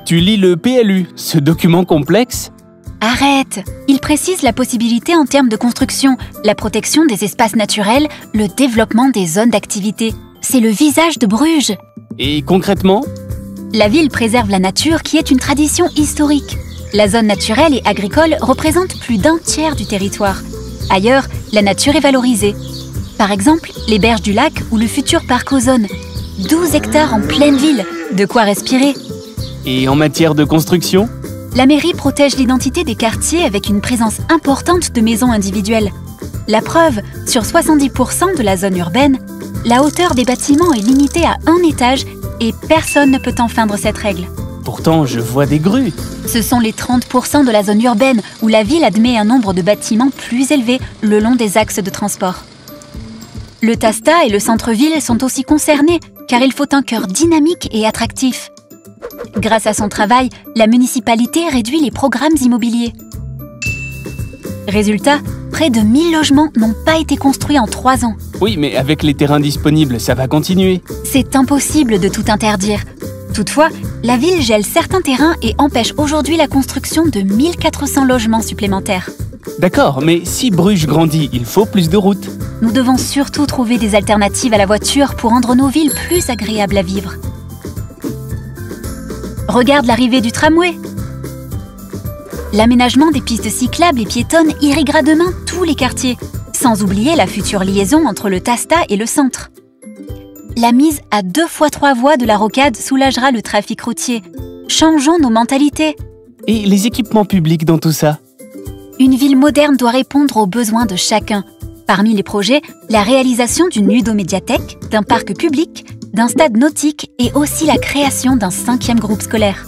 Tu lis le PLU, ce document complexe? Arrête! Il précise la possibilité en termes de construction, la protection des espaces naturels, le développement des zones d'activité. C'est le visage de Bruges. Et concrètement? La ville préserve la nature qui est une tradition historique. La zone naturelle et agricole représente plus d'un tiers du territoire. Ailleurs, la nature est valorisée. Par exemple, les berges du lac ou le futur parc Ozone. 12 hectares en pleine ville, de quoi respirer. Et en matière de construction? La mairie protège l'identité des quartiers avec une présence importante de maisons individuelles. La preuve, sur 70% de la zone urbaine, la hauteur des bâtiments est limitée à 1 étage et personne ne peut enfreindre cette règle. Pourtant, je vois des grues. Ce sont les 30% de la zone urbaine où la ville admet un nombre de bâtiments plus élevé le long des axes de transport. Le Tasta et le centre-ville sont aussi concernés car il faut un cœur dynamique et attractif. Grâce à son travail, la municipalité réduit les programmes immobiliers. Résultat, près de 1000 logements n'ont pas été construits en 3 ans. Oui, mais avec les terrains disponibles, ça va continuer. C'est impossible de tout interdire. Toutefois, la ville gèle certains terrains et empêche aujourd'hui la construction de 1400 logements supplémentaires. D'accord, mais si Bruges grandit, il faut plus de routes. Nous devons surtout trouver des alternatives à la voiture pour rendre nos villes plus agréables à vivre. Regarde l'arrivée du tramway. L'aménagement des pistes cyclables et piétonnes irriguera demain tous les quartiers, sans oublier la future liaison entre le Tasta et le centre. La mise à 2 fois 3 voies de la rocade soulagera le trafic routier. Changeons nos mentalités. Et les équipements publics dans tout ça? Une ville moderne doit répondre aux besoins de chacun. Parmi les projets, la réalisation d'une ludomédiathèque, d'un parc public, d'un stade nautique et aussi la création d'un 5e groupe scolaire.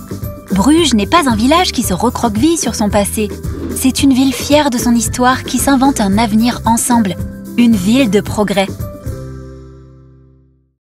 Bruges n'est pas un village qui se recroqueville sur son passé. C'est une ville fière de son histoire qui s'invente un avenir ensemble. Une ville de progrès.